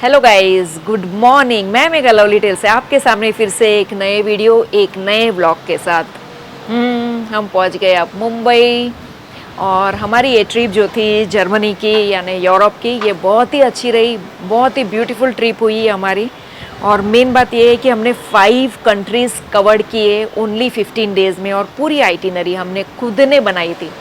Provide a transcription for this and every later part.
Hello guys, good morning. मैं mega lovely tell से आपके सामने फिर से एक नए वीडियो, एक नए ब्लॉग के साथ। हम पहुंच गए अब मुंबई। और हमारी ये ट्रिप जो थी जर्मनी की यानी यूरोप की, ये बहुत ही अच्छी रही। बहुत ही ब्यूटीफुल ट्रिप हुई हमारी। और मेन बात ये है कि हमने 5 कंट्रीज़ कवर्ड किए ओनली 15 डेज़ में, और पूरी आइटिनरी हमने खुद ने बनाई थी।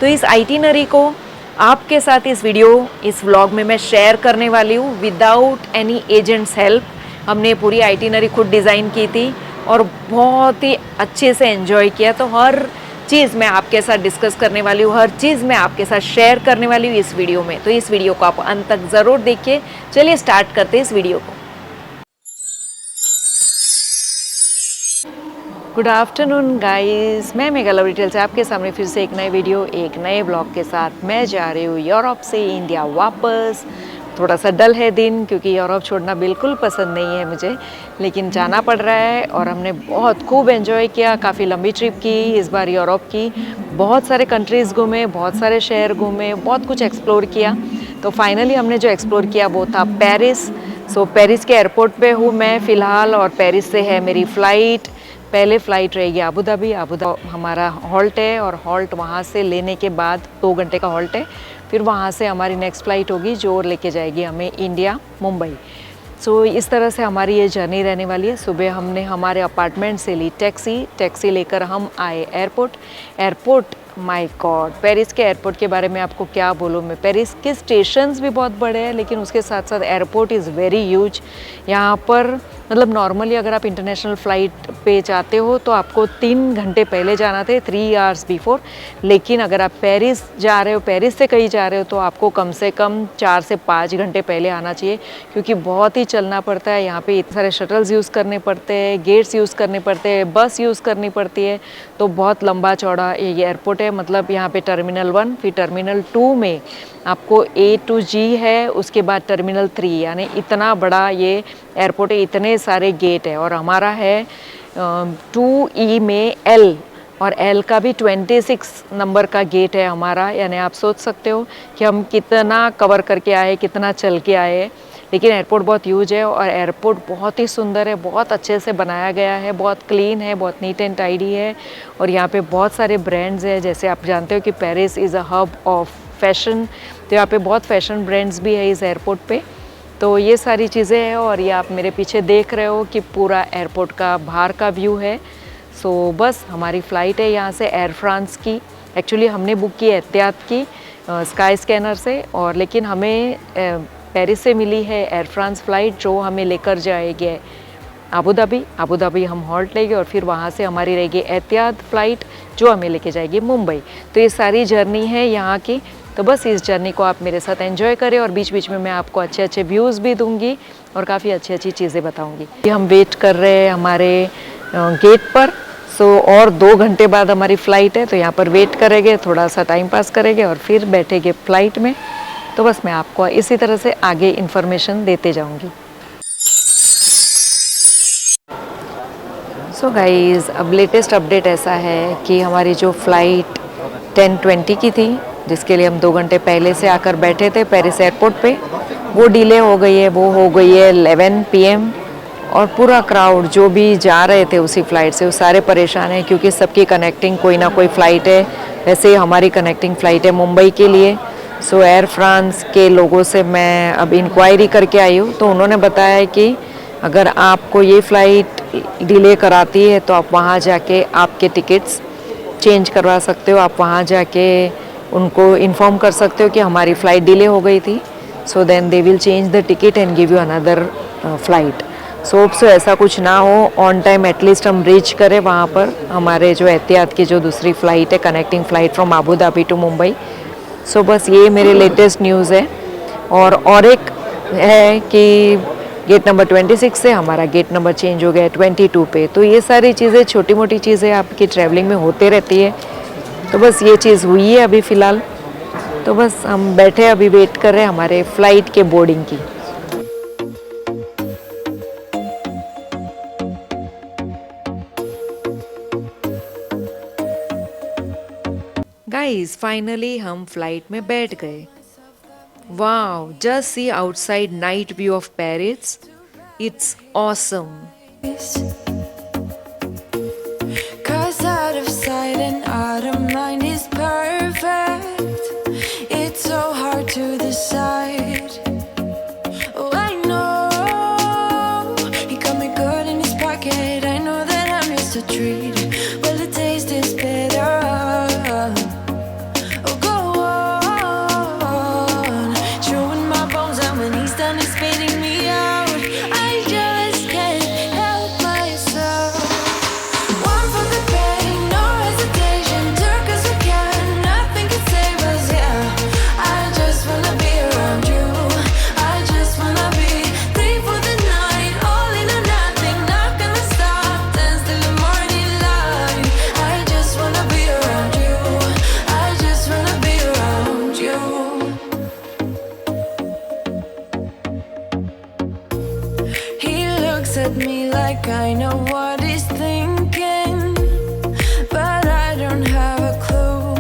तो इस आइटिनरी को आपके साथ इस व्लॉग में मैं शेयर करने वाली हूँ विदाउट एनी एजेंट्स हेल्प। हमने पूरी आइटिनरी खुद डिज़ाइन की थी और बहुत ही अच्छे से एंजॉय किया। तो हर चीज़ मैं आपके साथ डिस्कस करने वाली हूँ, हर चीज़ मैं आपके साथ शेयर करने वाली हूँ इस वीडियो में। तो इस वीडियो को आप अंत तक ज़रूर देखिए। चलिए स्टार्ट करते हैं इस वीडियो को। गुड आफ्टरनून गाइस, मैं मेगा लवली टेल से आपके सामने फिर से एक नए वीडियो, एक नए ब्लॉग के साथ। मैं जा रही हूँ यूरोप से इंडिया वापस। थोड़ा सा डल है दिन, क्योंकि यूरोप छोड़ना बिल्कुल पसंद नहीं है मुझे, लेकिन जाना पड़ रहा है। और हमने बहुत खूब एंजॉय किया, काफ़ी लंबी ट्रिप की इस बार यूरोप की। बहुत सारे कंट्रीज़ घूमे, बहुत सारे शहर घूमे, बहुत कुछ एक्सप्लोर किया। तो फाइनली हमने जो एक्सप्लोर किया वो था पेरिस। पेरिस के एयरपोर्ट पे हूँ मैं फ़िलहाल, और पेरिस से है मेरी फ़्लाइट। पहले फ़्लाइट रहेगी अबू धाबी हमारा हॉल्ट है, और हॉल्ट वहाँ से लेने के बाद 2 घंटे का हॉल्ट है। फिर वहाँ से हमारी नेक्स्ट फ़्लाइट होगी जो लेके जाएगी हमें इंडिया, मुंबई। इस तरह से हमारी ये जर्नी रहने वाली है। सुबह हमने हमारे अपार्टमेंट से ली टैक्सी लेकर हम आए एयरपोर्ट। माय गॉड, पेरिस के एयरपोर्ट के बारे में आपको क्या बोलूँ मैं। पेरिस के स्टेशंस भी बहुत बड़े हैं, लेकिन उसके साथ साथ एयरपोर्ट इज़ वेरी ह्यूज। यहाँ पर मतलब नॉर्मली अगर आप इंटरनेशनल फ़्लाइट पे जाते हो तो आपको 3 घंटे पहले जाना थे, 3 आवर्स बिफोर। लेकिन अगर आप पेरिस जा रहे हो, पेरिस से कहीं जा रहे हो, तो आपको कम से कम 4 से 5 घंटे पहले आना चाहिए, क्योंकि बहुत ही चलना पड़ता है। यहाँ पे इतने सारे शटल्स यूज़ करने पड़ते हैं, गेट्स यूज़ करने पड़ते हैं, बस यूज़ करनी पड़ती है। तो बहुत लंबा चौड़ा ये एयरपोर्ट है। मतलब यहाँ पे टर्मिनल 1, फिर टर्मिनल 2 में आपको A to G है, उसके बाद टर्मिनल 3, यानी इतना बड़ा ये एयरपोर्ट है, इतने सारे गेट है। और हमारा है 2E में L, और L का भी 26 नंबर का गेट है हमारा। यानी आप सोच सकते हो कि हम कितना कवर करके आए, कितना चल के आए। लेकिन एयरपोर्ट बहुत ह्यूज है, और एयरपोर्ट बहुत ही सुंदर है, बहुत अच्छे से बनाया गया है, बहुत क्लीन है, बहुत नीट एंड टाइडी है। और यहाँ पे बहुत सारे ब्रांड्स हैं। जैसे आप जानते हो कि Paris is a hub of fashion, तो यहाँ पे बहुत फैशन ब्रांड्स भी है इस एयरपोर्ट पे। तो ये सारी चीज़ें हैं। और ये आप मेरे पीछे देख रहे हो कि पूरा एयरपोर्ट का बाहर का व्यू है। बस हमारी फ़्लाइट है यहाँ से एयर फ्रांस की। एक्चुअली हमने बुक की एहतियात की स्काई स्कैनर से, और लेकिन हमें पेरिस से मिली है एयर फ्रांस फ़्लाइट जो हमें लेकर जाएगी अबू धाबी हम हॉल्ट लेंगे, और फिर वहाँ से हमारी रहेगी एहतियात फ़्लाइट जो हमें लेके जाएगी मुंबई। तो ये सारी जर्नी है यहाँ की। तो बस इस जर्नी को आप मेरे साथ एंजॉय करें, और बीच बीच में मैं आपको अच्छे अच्छे व्यूज़ भी दूंगी और काफ़ी अच्छी अच्छी चीज़ें बताऊंगी। हम वेट कर रहे हैं हमारे गेट पर। और 2 घंटे बाद हमारी फ़्लाइट है, तो यहाँ पर वेट करेंगे, थोड़ा सा टाइम पास करेंगे, और फिर बैठेंगे फ़्लाइट में। तो बस मैं आपको इसी तरह से आगे इन्फॉर्मेशन देते जाऊंगी। गाइज़, अब लेटेस्ट अपडेट ऐसा है कि हमारी जो फ़्लाइट 10:20 की थी, जिसके लिए हम 2 घंटे पहले से आकर बैठे थे पेरिस एयरपोर्ट पे, वो डिले हो गई है। वो हो गई है 11 PM। और पूरा क्राउड जो भी जा रहे थे उसी फ़्लाइट से, वो सारे परेशान हैं, क्योंकि सबकी कनेक्टिंग कोई ना कोई फ़्लाइट है। वैसे ही हमारी कनेक्टिंग फ़्लाइट है मुंबई के लिए। एयर फ्रांस के लोगों से मैं अब इंक्वायरी करके आई हूँ, तो उन्होंने बताया कि अगर आपको ये फ़्लाइट डिले कराती है तो आप वहाँ जाके आपके टिकट्स चेंज करवा सकते हो। आप वहाँ जाके उनको इन्फॉर्म कर सकते हो कि हमारी फ़्लाइट डिले हो गई थी। Then they will change the ticket and give you another flight. ऐसा कुछ ना हो, ऑन टाइम एटलीस्ट हम रीच करें वहाँ पर हमारे जो एहतियात की जो दूसरी फ़्लाइट है, connecting flight from Abu Dhabi to Mumbai. बस ये मेरे लेटेस्ट न्यूज़ है। और एक है कि गेट नंबर 26 से हमारा गेट नंबर चेंज हो गया है 22 पे। तो ये सारी चीज़ें, छोटी मोटी चीज़ें आपकी ट्रैवलिंग में होते रहती है। तो बस ये चीज़ हुई है अभी फ़िलहाल। तो बस हम बैठे अभी वेट कर रहे हैं हमारे फ़्लाइट के बोर्डिंग की। गाइस, फाइनली हम फ्लाइट में बैठ गए। Wow, just see outside night view of Paris. It's awesome. Cause out of sight and out of mind is perfect. It's so hard to decide. Oh, I know he got me good in his pocket. I know that I'm just a treat. Well, the taste is better. Oh, go on, showing my bones, and when he's done, he's spitting me out. I just can't help myself. One for the pain, no hesitation. Took us we can, nothing can save us. Yeah, I just wanna be around you. I just wanna be free for the night, all in or nothing. Not gonna stop, dance till the morning light. I just wanna be around you. I just wanna be around you. He looks at me like I know what he's thinking, but I don't have a clue.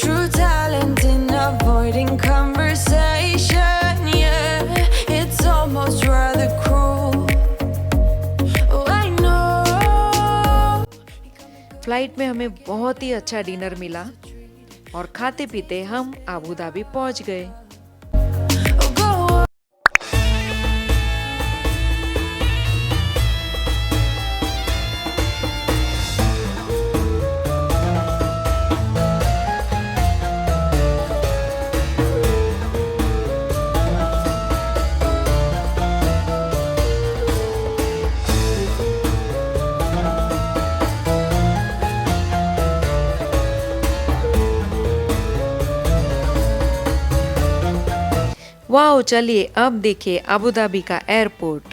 True talent in avoiding conversation, yeah, it's almost rather cruel. Oh, I know. Flight में हमें बहुत ही अच्छा dinner मिला और खाते पीते हम Abu Dhabi पहुंच गए। Oh, go on. वाओ, चलिए अब देखिए अबू धाबी का एयरपोर्ट।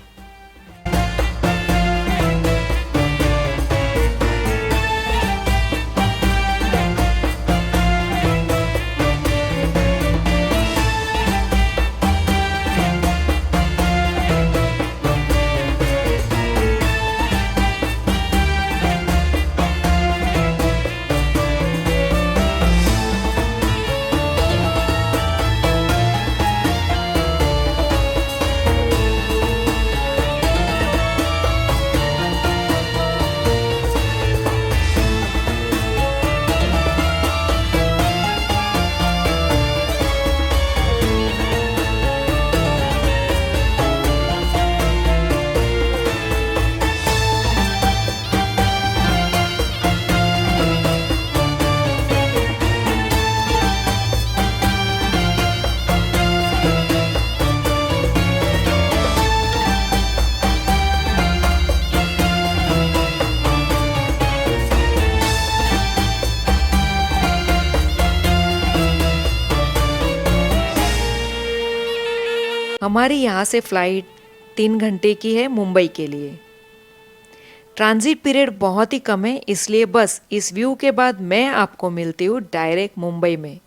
हमारी यहाँ से फ्लाइट 3 घंटे की है मुंबई के लिए। ट्रांजिट पीरियड बहुत ही कम है, इसलिए बस इस व्यू के बाद मैं आपको मिलती हूँ डायरेक्ट मुंबई में।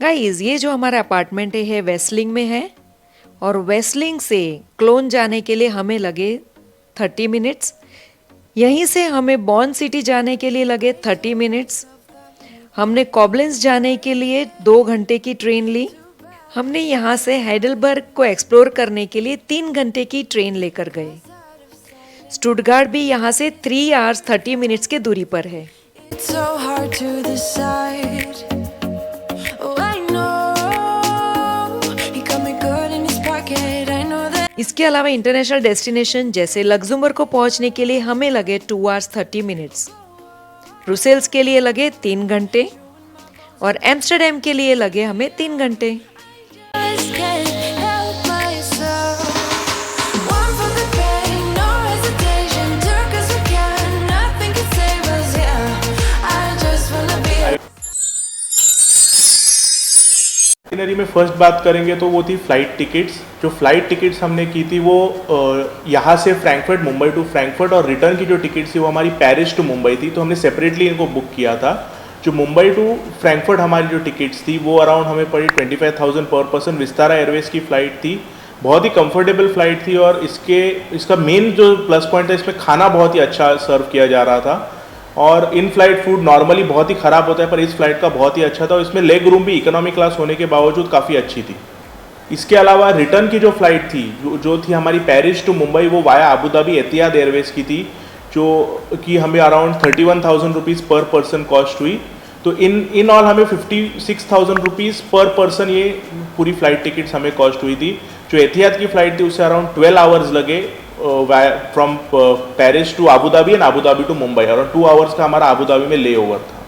गाइस, ये जो हमारा अपार्टमेंट है वेस्टलिंग में है और वेस्टलिंग से क्लोन जाने के लिए हमें लगे 30 मिनट्स। यहीं से हमें बॉर्न सिटी जाने के लिए लगे 30 मिनट्स। हमने कॉबलेंस जाने के लिए 2 घंटे की ट्रेन ली। हमने यहाँ से हाइडेलबर्ग को एक्सप्लोर करने के लिए 3 घंटे की ट्रेन लेकर गए। स्टुटगार्ट भी यहाँ से 3 आवर्स 30 मिनट्स के दूरी पर है। It's so hard to decide. Oh, I know he got me good in his pocket. I know that. इसके अलावा इंटरनेशनल डेस्टिनेशन जैसे लग्जमबर्ग को पहुंचने के लिए हमें लगे 2 आवर्स 30 मिनट्स। ब्रुसेल्स के लिए लगे 3 घंटे और एम्स्टर्डम के लिए लगे हमें 3 घंटे। Just can't help myself. One for the pain, no hesitation. Took us we can, nothing can save us. Yeah, I just wanna be. Itinerary में फर्स्ट बात करेंगे तो वो थी फ़्लाइट टिकट्स। जो फ़्लाइट टिकट्स हमने की थी वो यहाँ से फ्रैंकफर्ट, मुंबई टू फ्रैंकफर्ट, और रिटर्न की जो टिकट्स थी वो हमारी पेरिस टू मुंबई थी। तो हमने सेपरेटली इनको बुक किया था। जो मुंबई टू फ्रैंकफर्ट हमारी जो टिकट्स थी वो अराउंड हमें पड़ी 25,000 पर पर्सन। विस्तारा एयरवेज की फ़्लाइट थी, बहुत ही कंफर्टेबल फ़्लाइट थी। और इसका मेन जो प्लस पॉइंट है, इसमें खाना बहुत ही अच्छा सर्व किया जा रहा था। और इन फ्लाइट फूड नॉर्मली बहुत ही ख़राब होता है, पर इस फ्लाइट का बहुत ही अच्छा था और इसमें लेग रूम भी इकोनॉमी क्लास होने के बावजूद काफ़ी अच्छी थी। इसके अलावा रिटर्न की जो फ़्लाइट थी जो थी हमारी पेरिस टू मुंबई, वो वाया अबू धाबी एतिहाद एयरवेज की थी, जो कि हमें अराउंड 31,000 रुपीज़ पर पर्सन कॉस्ट हुई। तो इन ऑल हमें 56,000 रुपीज़ पर पर्सन ये पूरी फ़्लाइट टिकट्स हमें कॉस्ट हुई थी। जो एतिहाद की फ़्लाइट थी उससे अराउंड 12 आवर्स लगे from Paris to Abu Dhabi and Abu Dhabi to Mumbai, और 2 आवर्स का हमारा अबू धाबी में ले ओवर था।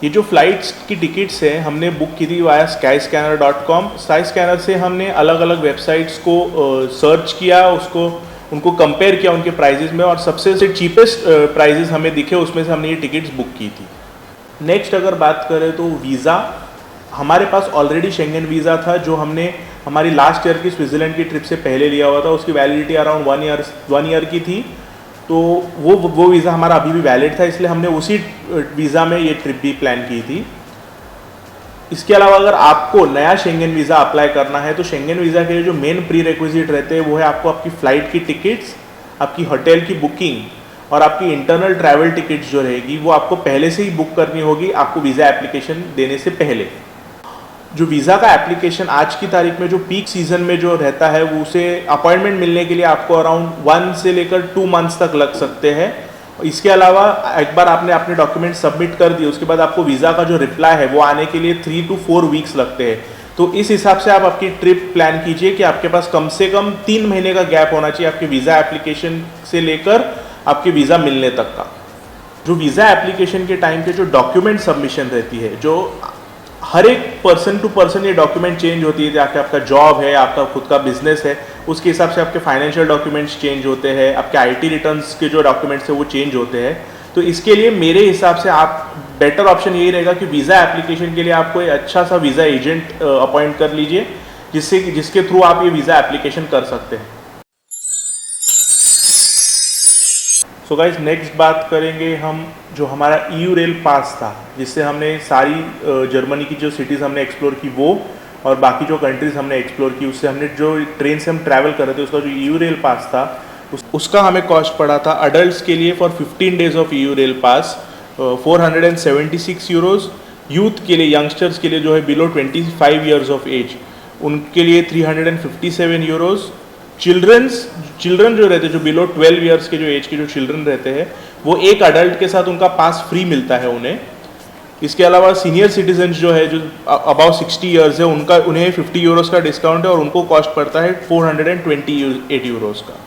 ये जो फ़्लाइट्स की टिकट्स हैं हमने बुक की थी वाया skyscanner.com। स्काई स्कैनर से हमने अलग अलग वेबसाइट्स को सर्च किया, उनको कंपेयर किया उनके प्राइजेस में, और सबसे चीपेस्ट प्राइजेस हमें दिखे, उसमें से हमने ये टिकट्स बुक की थी। नेक्स्ट अगर बात करें तो वीज़ा, हमारे पास ऑलरेडी शेंगन वीज़ा था जो हमने हमारी लास्ट ईयर की स्विट्ज़रलैंड की ट्रिप से पहले लिया हुआ था। उसकी वैलिडिटी अराउंड 1 ईयर की थी, तो वो वीज़ा हमारा अभी भी वैलिड था, इसलिए हमने उसी वीज़ा में ये ट्रिप भी प्लान की थी। इसके अलावा अगर आपको नया शेंगन वीज़ा अप्लाई करना है तो शेंगन वीज़ा के लिए जो मेन प्री रिक्विजिट रहते हैं वो है आपको आपकी फ़्लाइट की टिकट्स, आपकी होटल की बुकिंग और आपकी इंटरनल ट्रैवल टिकट्स जो रहेगी वो आपको पहले से ही बुक करनी होगी आपको वीज़ा एप्लीकेशन देने से पहले। जो वीज़ा का एप्लीकेशन आज की तारीख में जो पीक सीज़न में जो रहता है वो उसे अपॉइंटमेंट मिलने के लिए आपको अराउंड 1 से लेकर 2 मंथ्स तक लग सकते हैं। इसके अलावा एक बार आपने अपने डॉक्यूमेंट सबमिट कर दिए उसके बाद आपको वीज़ा का जो रिप्लाई है वो आने के लिए 3 to 4 वीक्स लगते हैं। तो इस हिसाब से आप आपकी ट्रिप प्लान कीजिए कि आपके पास कम से कम 3 महीने का गैप होना चाहिए आपके वीज़ा एप्लीकेशन से लेकर आपके वीज़ा मिलने तक का। जो वीज़ा एप्लीकेशन के टाइम पे जो डॉक्यूमेंट सबमिशन रहती है, जो हर एक पर्सन टू पर्सन ये डॉक्यूमेंट चेंज होती है, चाहे आपका जॉब है, आपका खुद का बिजनेस है, उसके हिसाब से आपके फाइनेंशियल डॉक्यूमेंट्स चेंज होते हैं, आपके आईटी रिटर्न्स के जो डॉक्यूमेंट्स है वो चेंज होते हैं। तो इसके लिए मेरे हिसाब से आप बेटर ऑप्शन यही रहेगा कि वीज़ा एप्लीकेशन के लिए आपको एक अच्छा सा वीज़ा एजेंट अपॉइंट कर लीजिए जिसके थ्रू आप ये वीज़ा एप्लीकेशन कर सकते हैं। सो गाइज नेक्स्ट बात करेंगे हम जो हमारा EU रेल पास था, जिससे हमने सारी जर्मनी की जो सिटीज़ हमने एक्सप्लोर की वो और बाकी जो कंट्रीज़ हमने एक्सप्लोर की, उससे हमने जो ट्रेन से हम ट्रैवल कर रहे थे उसका जो EU रेल पास था उसका हमें कॉस्ट पड़ा था अडल्ट्स के लिए for 15 days of EU rail pass 476 euros, youth के लिए यंगस्टर्स के लिए जो है बिलो 25 ईयर्स ऑफ एज उनके लिए 357 यूरोज़, चिल्ड्रन जो रहते हैं जो बिलो 12 ईयर्स के जो एज के जो चिल्ड्रन रहते हैं वो एक अडल्ट के साथ उनका पास फ्री मिलता है उन्हें। इसके अलावा सीनियर सिटीजन्स जो है जो अबाउ 60 ईयर्स है उन्हें 50 यूरोज़ का डिस्काउंट है और उनको कॉस्ट पड़ता है 428 यूरोज़ का।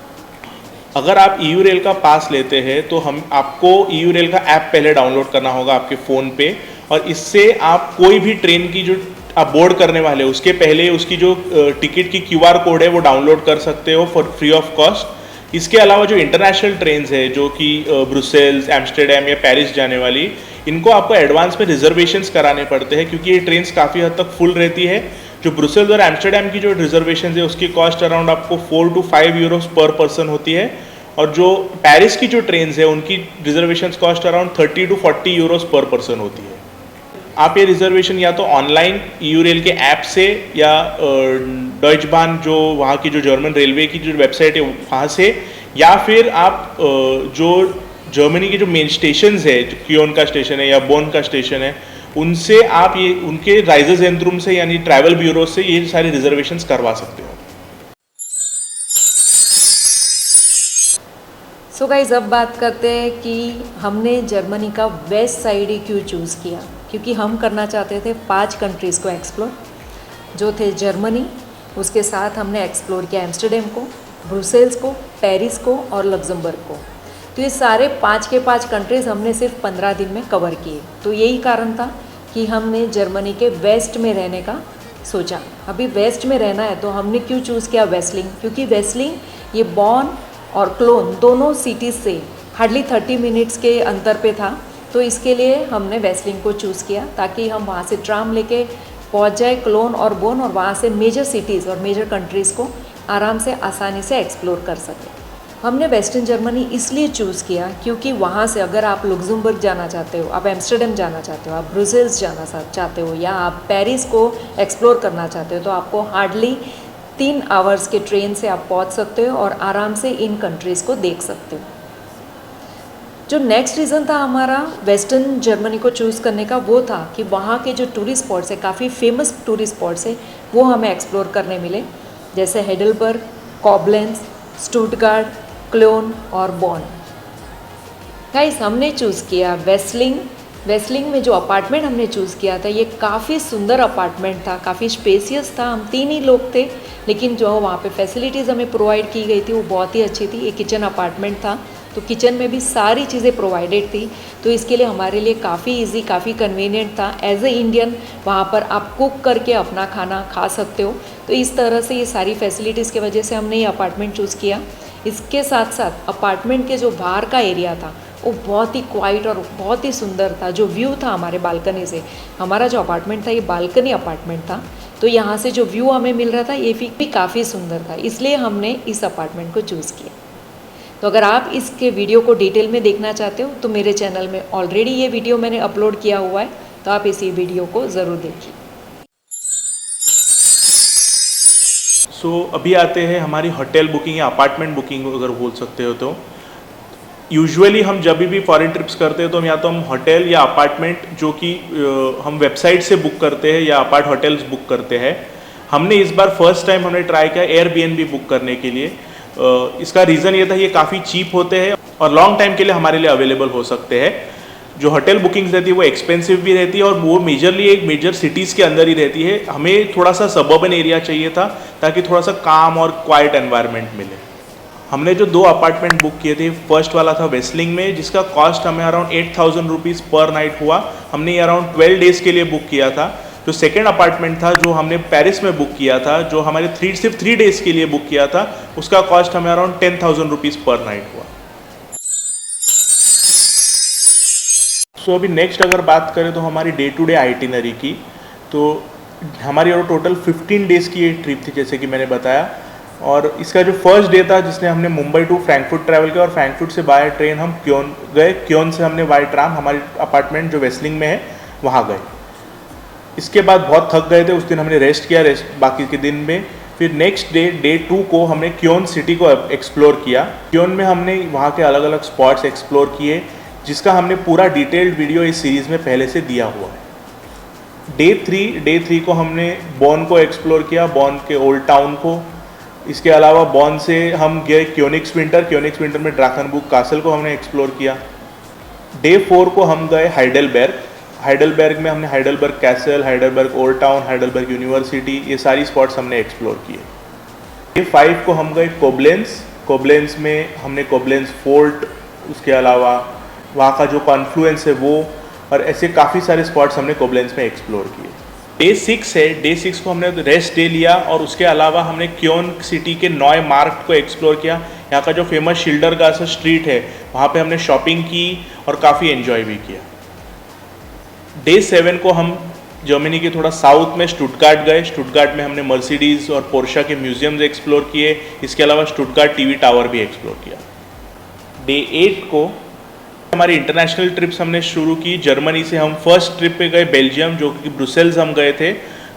अगर आप EU रेल का पास लेते हैं तो आपको EU रेल का ऐप पहले डाउनलोड करना होगा आपके फ़ोन पे, और इससे आप कोई भी ट्रेन की जो आप बोर्ड करने वाले हो उसके पहले उसकी जो टिकट की QR कोड है वो डाउनलोड कर सकते हो फॉर फ्री ऑफ कॉस्ट। इसके अलावा जो इंटरनेशनल ट्रेन्स है जो कि ब्रुसेल्स, एम्स्टर्डम या पेरिस जाने वाली, इनको आपको एडवांस में रिजर्वेशंस कराने पड़ते हैं क्योंकि ये ट्रेन्स काफ़ी हद तक फुल रहती है। जो ब्रुसेल्स और एम्स्टर्डम की जो रिजर्वेशन है उसकी कॉस्ट अराउंड आपको 4 to 5 यूरोज़ पर पर्सन होती है, और जो पेरिस की जो ट्रेन्स है उनकी reservation cost around 30 to 40 euros पर पर्सन होती है। आप ये रिजर्वेशन या तो ऑनलाइन EU रेल के ऐप से या डॉइच बान जो वहाँ की जो जर्मन रेलवे की जो वेबसाइट है वहाँ से, या फिर आप जो जर्मनी के जो मेन स्टेशन है, क्योन का स्टेशन है या बोन का स्टेशन है, उनसे आप ये उनके राइजरजेंट्रुम से यानी ट्रैवल ब्यूरो से ये सारी रिजर्वेशंस करवा सकते हो। सो गाइज अब बात करते हैं कि हमने जर्मनी का वेस्ट साइड ही क्यों चूज़ किया, क्योंकि हम करना चाहते थे 5 कंट्रीज़ को एक्सप्लोर, जो थे जर्मनी, उसके साथ हमने एक्सप्लोर किया एम्स्टर्डम को, ब्रुसेल्स को, पेरिस को और लग्जमबर्ग को। तो ये सारे 5 के 5 कंट्रीज़ हमने सिर्फ 15 दिन में कवर किए। तो यही कारण था कि हमने जर्मनी के वेस्ट में रहने का सोचा। अभी वेस्ट में रहना है तो हमने क्यों चूज़ किया वेस्लिंग, क्योंकि वेस्लिंग ये बॉन और क्लोन दोनों सिटीज़ से हार्डली 30 मिनट्स के अंतर पे था। तो इसके लिए हमने वेस्लिंग को चूज़ किया ताकि हम वहाँ से ट्राम लेके पहुँच जाए क्लोन और बोन, और वहाँ से मेजर सिटीज़ और मेजर कंट्रीज़ को आराम से आसानी से एक्सप्लोर कर सकें। हमने वेस्टर्न जर्मनी इसलिए चूज़ किया क्योंकि वहाँ से अगर आप लग्जमबर्ग जाना चाहते हो, आप एम्स्टर्डम जाना चाहते हो, आप ब्रुसेल्स जाना चाहते हो या आप पेरिस को एक्सप्लोर करना चाहते हो, तो आपको हार्डली 3 आवर्स के ट्रेन से आप पहुँच सकते हो और आराम से इन कंट्रीज़ को देख सकते हो। जो नेक्स्ट रीज़न था हमारा वेस्टर्न जर्मनी को चूज़ करने का वो था कि वहाँ के जो टूरिस्ट स्पॉट्स है, काफ़ी फेमस टूरिस्ट स्पॉट्स है, वो हमें एक्सप्लोर करने मिले, जैसे हेडलबर्ग, कॉब्लेंस, स्टुटगार्ट, क्लोन और बॉन। गाइस, हमने चूज़ किया वेस्लिंग। वेस्लिंग में जो अपार्टमेंट हमने चूज़ किया था, ये काफ़ी सुंदर अपार्टमेंट था, काफ़ी स्पेसियस था। हम 3 ही लोग थे, लेकिन जो वहाँ पे फैसिलिटीज़ हमें प्रोवाइड की गई थी वो बहुत ही अच्छी थी। एक किचन अपार्टमेंट था, तो किचन में भी सारी चीज़ें प्रोवाइडेड थी, तो इसके लिए हमारे लिए काफ़ी इजी, काफ़ी कन्वीनियंट था। एज ए इंडियन वहाँ पर आप कुक करके अपना खाना खा सकते हो, तो इस तरह से ये सारी फैसिलिटीज़ की वजह से हमने ये अपार्टमेंट चूज़ किया। इसके साथ साथ अपार्टमेंट के जो बाहर का एरिया था वो बहुत ही क्वाइट और बहुत ही सुंदर था। जो व्यू था हमारे बालकनी से, हमारा जो अपार्टमेंट था ये बालकनी अपार्टमेंट था, तो यहाँ से जो व्यू हमें मिल रहा था ये भी काफ़ी सुंदर था, इसलिए हमने इस अपार्टमेंट को चूज़ किया। तो अगर आप इसके वीडियो को डिटेल में देखना चाहते हो तो मेरे चैनल में ऑलरेडी ये वीडियो मैंने अपलोड किया हुआ है, तो आप इसी वीडियो को ज़रूर देखिए। सो अभी आते हैं हमारी होटल बुकिंग या अपार्टमेंट बुकिंग अगर बोल सकते हो तो। यूजुअली हम जब भी फॉरेन ट्रिप्स करते हैं तो हम या तो हम होटल या अपार्टमेंट जो कि हम वेबसाइट से बुक करते हैं या अपार्ट होटल्स बुक करते हैं। हमने इस बार फर्स्ट टाइम हमने ट्राई किया एयरबीएनबी बुक करने के लिए। इसका रीज़न ये था ये काफ़ी चीप होते हैं और लॉन्ग टाइम के लिए हमारे लिए अवेलेबल हो सकते हैं। जो होटल बुकिंग्स रहती है वो एक्सपेंसिव भी रहती है और वो मेजरली एक मेजर सिटीज़ के अंदर ही रहती है। हमें थोड़ा सा सबर्बन एरिया चाहिए था ताकि थोड़ा सा काम और क्वाइट एनवायरनमेंट मिले। हमने जो 2 अपार्टमेंट बुक किए थे, फर्स्ट वाला था वेस्लिंग में, जिसका कॉस्ट हमें अराउंड 8,000 रुपीज़ पर नाइट हुआ। हमने ये अराउंड 12 डेज़ के लिए बुक किया था। जो सेकेंड अपार्टमेंट था जो हमने पेरिस में बुक किया था, जो हमारे सिर्फ 3 डेज़ के लिए बुक किया था, उसका कॉस्ट हमें अराउंड 10,000 रुपीज़ पर नाइट हुआ। सो अभी नेक्स्ट अगर बात करें तो हमारी डे टू डे आइटिनरी की, तो हमारी और टोटल 15 डेज़ की ये ट्रिप थी जैसे कि मैंने बताया। और इसका जो फर्स्ट डे था जिसने हमने मुंबई टू फ्रैंकफर्ट ट्रैवल किया और फ्रैंकफर्ट से बाय ट्रेन हम क्योन गए, क्योन से हमने बाय ट्राम हमारी अपार्टमेंट जो वेस्लिंग में है वहाँ गए। इसके बाद बहुत थक गए थे, उस दिन हमने रेस्ट किया, बाकी के दिन में। फिर नेक्स्ट डे 2 को हमने क्योन सिटी को एक्सप्लोर किया। क्योन में हमने वहाँ के अलग अलग स्पॉट्स एक्सप्लोर किए, जिसका हमने पूरा डिटेल्ड वीडियो इस सीरीज़ में पहले से दिया हुआ है। डे 3 को हमने बॉन को एक्सप्लोर किया, बॉन के ओल्ड टाउन को। इसके अलावा बॉन से हम गए क्योनिक्स विंटर में ड्राकनबुर्ग कासल को हमने एक्सप्लोर किया। डे 4 को हम गए हाइडलबर्ग में हमने Heidelberg castle, Heidelberg old town, Heidelberg university, ये सारी स्पॉट्स हमने एक्सप्लोर किए। डे 5 को हम गए कोब्लेंस में हमने कोब्लेंस फोर्ट, उसके अलावा वहाँ का जो कॉन्फ्लुएंस है वो, और ऐसे काफ़ी सारे स्पॉट्स हमने कोब्लेंस में एक्सप्लोर किए। डे 6 है, डे 6 को हमने रेस्ट डे लिया और उसके अलावा हमने क्योन सिटी के नॉय मार्केट को एक्सप्लोर किया। यहाँ का जो फेमस शिल्डरगासे स्ट्रीट है वहाँ पे हमने शॉपिंग की और काफ़ी एंजॉय भी किया। डे 7 को हम जर्मनी के थोड़ा साउथ में स्टुटगार्ट गए। स्टुटगार्ट में हमने मर्सिडीज़ और पोर्शा के म्यूजियम्स एक्सप्लोर किए। इसके अलावा स्टुटगार्ट टीवी टावर भी एक्सप्लोर किया। डे 8 को हमारी इंटरनेशनल ट्रिप्स हमने शुरू की। जर्मनी से हम फर्स्ट ट्रिप पे गए बेल्जियम, जो कि ब्रुसेल्स हम गए थे।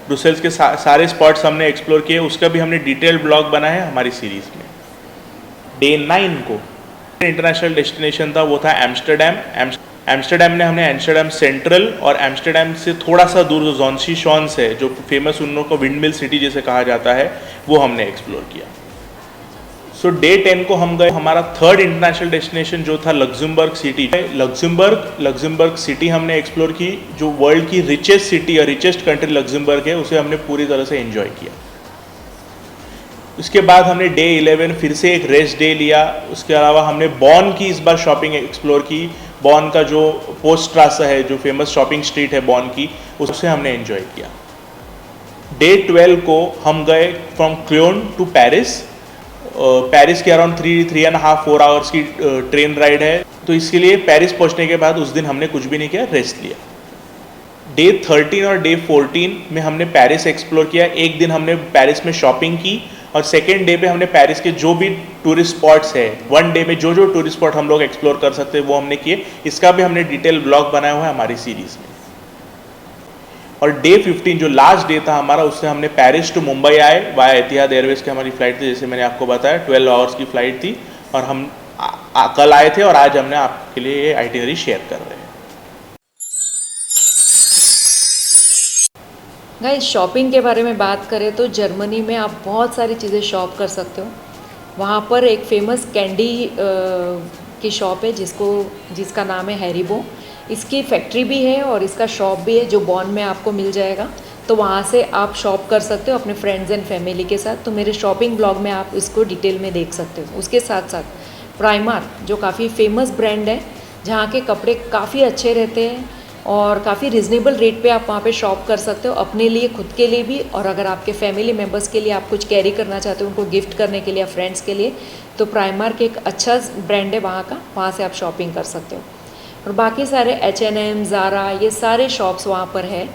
ब्रुसेल्स के सारे स्पॉट्स हमने एक्सप्लोर किए, उसका भी हमने डिटेल्ड ब्लॉग बनाया है हमारी सीरीज़ में। डे 9 को इंटरनेशनल डेस्टिनेशन था, वो था एम्स्टर्डम में हमने एम्स्टर्डम सेंट्रल और एम्स्टर्डम से थोड़ा सा दूर जो ज़ॉन्सी शॉन्स है, जो फेमस उन लोगों को विंडमिल सिटी जैसे कहा जाता है, वो हमने एक्सप्लोर किया। सो डे 10 को हम गए, हमारा थर्ड इंटरनेशनल डेस्टिनेशन जो था लग्जमबर्ग सिटी। लग्जमबर्ग सिटी हमने एक्सप्लोर की, जो वर्ल्ड की रिचेस्ट सिटी और रिचेस्ट कंट्री लग्जमबर्ग है, उसे हमने पूरी तरह से एंजॉय किया। उसके बाद हमने डे 11 फिर से एक रेस्ट डे लिया। उसके अलावा हमने बॉन की इस बार शॉपिंग एक्सप्लोर की। बॉन का जो पोस्ट्रासा है, जो फेमस शॉपिंग स्ट्रीट है बॉन की, उसे हमने एंजॉय किया। डे 12 को हम गए from Cologne to Paris. Paris के अराउंड 3.5-4 आवर्स की ट्रेन राइड है, तो इसके लिए पेरिस पहुंचने के बाद उस दिन हमने कुछ भी नहीं किया, रेस्ट लिया। डे 13 और डे 14 में हमने पेरिस एक्सप्लोर किया। एक दिन हमने पेरिस में शॉपिंग की और सेकेंड डे पे हमने पेरिस के जो भी टूरिस्ट स्पॉट्स है, वन डे में जो जो टूरिस्ट स्पॉट हम लोग एक्सप्लोर कर सकते हैं वो हमने किए। इसका भी हमने डिटेल ब्लॉग बनाया हुआ है हमारी सीरीज़ में। और डे 15 जो लास्ट डे था हमारा, उससे हमने पेरिस टू मुंबई आए वाया एतिहाद एयरवेज की हमारी फ़्लाइट थी, जैसे मैंने आपको बताया 12 आवर्स की फ़्लाइट थी। और हम कल आए थे और आज हमने आपके लिए ये आइटिनरी शेयर कर रहे हैं। गाइस, शॉपिंग के बारे में बात करें तो जर्मनी में आप बहुत सारी चीज़ें शॉप कर सकते हो। वहाँ पर एक फेमस कैंडी की शॉप है जिसका नाम है हैरिबो। इसकी फैक्ट्री भी है और इसका शॉप भी है जो बॉन में आपको मिल जाएगा। तो वहाँ से आप शॉप कर सकते हो अपने फ्रेंड्स एंड फैमिली के साथ। तो मेरे शॉपिंग ब्लॉग में आप इसको डिटेल में देख सकते हो। उसके साथ साथ प्राइमार्क जो काफ़ी फेमस ब्रांड है, जहाँ के कपड़े काफ़ी अच्छे रहते हैं और काफ़ी रिजनेबल रेट पे आप वहाँ पे शॉप कर सकते हो, अपने लिए, खुद के लिए भी, और अगर आपके फैमिली मेम्बर्स के लिए आप कुछ कैरी करना चाहते हो, उनको गिफ्ट करने के लिए या फ्रेंड्स के लिए, तो प्राइमार्क एक अच्छा ब्रांड है वहाँ का, वहाँ से आप शॉपिंग कर सकते हो। और बाकी सारे H&M, ज़ारा, ये सारे शॉप्स वहाँ पर है,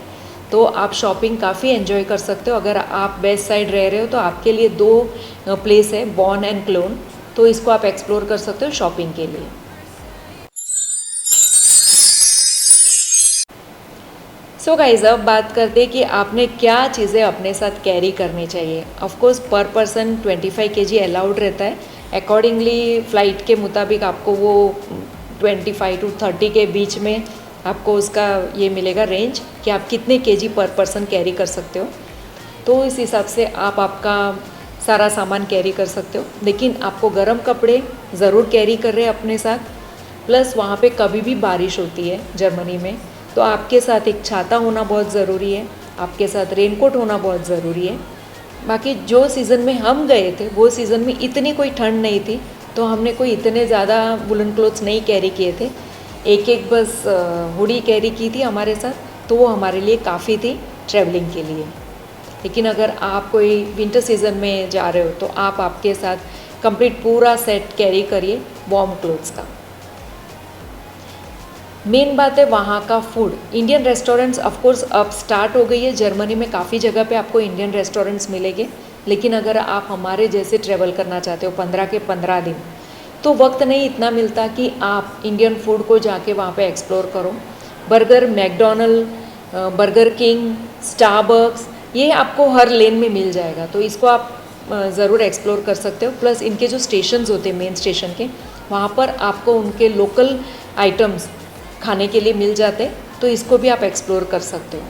तो आप शॉपिंग काफ़ी एंजॉय कर सकते हो। अगर आप वेस्ट साइड रह रहे हो तो आपके लिए 2 प्लेस है, बॉन एंड क्लोन, तो इसको आप एक्सप्लोर कर सकते हो शॉपिंग के लिए। सो गाइज, अब बात करते हैं कि आपने क्या चीज़ें अपने साथ कैरी करनी चाहिए। ऑफकोर्स पर पर्सन 25 kg अलाउड रहता है। अकॉर्डिंगली फ़्लाइट के मुताबिक आपको वो 25 to 30 के बीच में आपको उसका ये मिलेगा रेंज कि आप कितने kg पर पर्सन कैरी कर सकते हो। तो इस हिसाब से आप आपका सारा सामान कैरी कर सकते हो। लेकिन आपको गर्म कपड़े ज़रूर कैरी कर रहे हैं अपने साथ। प्लस वहाँ पे कभी भी बारिश होती है जर्मनी में, तो आपके साथ एक छाता होना बहुत ज़रूरी है, आपके साथ रेनकोट होना बहुत ज़रूरी है। बाकी जो सीज़न में हम गए थे वो सीज़न में इतनी कोई ठंड नहीं थी, तो हमने कोई इतने ज़्यादा वुलन क्लोथ्स नहीं कैरी किए थे। एक बस हुडी कैरी की थी हमारे साथ, तो वो हमारे लिए काफ़ी थी ट्रैवलिंग के लिए। लेकिन अगर आप कोई विंटर सीज़न में जा रहे हो तो आप आपके साथ कंप्लीट पूरा सेट कैरी करिए वार्म क्लोथ्स का। मेन बात है वहाँ का फूड। इंडियन रेस्टोरेंट्स ऑफकोर्स अब स्टार्ट हो गई है जर्मनी में, काफ़ी जगह पे आपको इंडियन रेस्टोरेंट्स मिलेंगे। लेकिन अगर आप हमारे जैसे ट्रैवल करना चाहते हो 15 के 15 दिन, तो वक्त नहीं इतना मिलता कि आप इंडियन फूड को जाके वहाँ पे एक्सप्लोर करो। Burger, McDonald, burger king, Starbucks, ये आपको हर लेन में मिल जाएगा, तो इसको आप ज़रूर एक्सप्लोर कर सकते हो। प्लस इनके जो स्टेशंस होते हैं मेन स्टेशन के, वहाँ पर आपको उनके लोकल आइटम्स खाने के लिए मिल जाते हैं, तो इसको भी आप एक्सप्लोर कर सकते हो।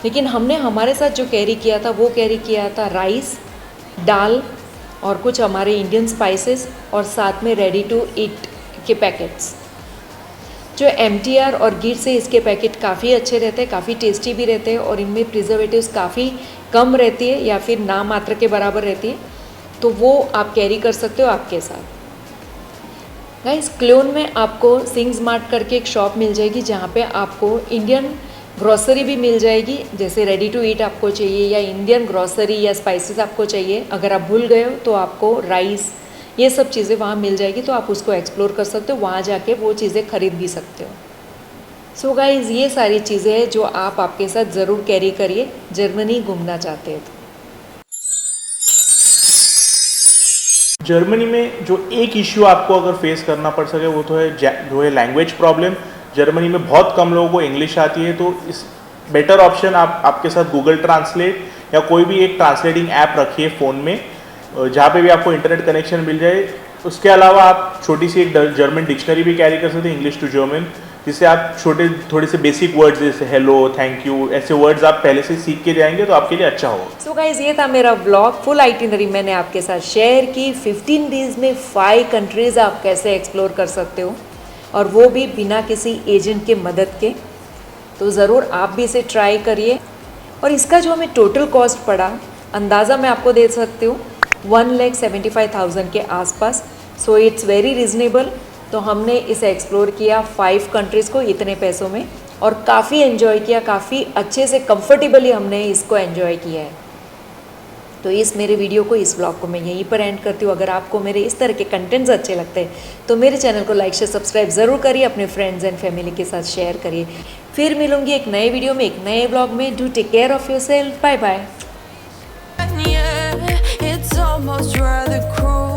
लेकिन हमने हमारे साथ जो कैरी किया था वो कैरी किया था राइस, दाल और कुछ हमारे इंडियन स्पाइसेस, और साथ में रेडी टू ईट के पैकेट्स। जो MTR और गिर से इसके पैकेट काफ़ी अच्छे रहते हैं, काफ़ी टेस्टी भी रहते हैं, और इनमें प्रिजर्वेटिव्स काफ़ी कम रहती है या फिर नाम मात्र के बराबर रहती है, तो वो आप कैरी कर सकते हो आपके साथ। गाइस, क्लोन में आपको सिंग्स मार्ट करके एक शॉप मिल जाएगी, जहाँ पे आपको इंडियन ग्रॉसरी भी मिल जाएगी। जैसे रेडी टू ईट आपको चाहिए या इंडियन ग्रॉसरी या स्पाइसेस आपको चाहिए, अगर आप भूल गए हो तो आपको राइस, ये सब चीज़ें वहाँ मिल जाएगी, तो आप उसको एक्सप्लोर कर सकते हो, वहाँ जाके वो चीज़ें खरीद भी सकते हो। सो गाइस, ये सारी चीज़ें हैं जो आप आपके साथ ज़रूर कैरी करिए जर्मनी घूमना चाहते हो तो। जर्मनी में जो एक इश्यू आपको अगर फेस करना पड़ सके वो तो है जो है लैंग्वेज प्रॉब्लम। जर्मनी में बहुत कम लोगों को इंग्लिश आती है, तो इस बेटर ऑप्शन आप आपके साथ गूगल ट्रांसलेट या कोई भी एक ट्रांसलेटिंग ऐप रखिए फ़ोन में, जहाँ पे भी आपको इंटरनेट कनेक्शन मिल जाए। उसके अलावा आप छोटी सी एक जर्मन डिक्शनरी भी कैरी कर सकते हैं, इंग्लिश टू जर्मन, जिससे आप थोड़े से बेसिक वर्ड्स जैसे हेलो, थैंक यू, ऐसे वर्ड्स आप पहले से सीख के जाएंगे तो आपके लिए अच्छा होगा। सो गाइज, ये था मेरा व्लॉग। फुल आइटिनरी मैंने आपके साथ शेयर की। 15 डेज में 5 कंट्रीज़ आप कैसे एक्सप्लोर कर सकते हो, और वो भी बिना किसी एजेंट के मदद के। तो ज़रूर आप भी इसे ट्राई करिए। और इसका जो हमें टोटल कॉस्ट पड़ा, अंदाज़ा मैं आपको दे सकती हूँ 1,75,000 के आसपास। So it's very reasonable. तो हमने इसे एक्सप्लोर किया 5 कंट्रीज़ को इतने पैसों में, और काफ़ी एंजॉय किया, काफ़ी अच्छे से कंफर्टेबली हमने इसको एंजॉय किया है। तो इस मेरे वीडियो को, इस ब्लॉग को मैं यहीं पर एंड करती हूँ। अगर आपको मेरे इस तरह के कंटेंट्स अच्छे लगते हैं तो मेरे चैनल को लाइक, शेयर, सब्सक्राइब ज़रूर करिए, अपने फ्रेंड्स एंड फैमिली के साथ शेयर करिए। फिर मिलूंगी एक नए वीडियो में, एक नए ब्लॉग में। Do take care of yourself. Bye bye. Yeah, it's almost rather cruel.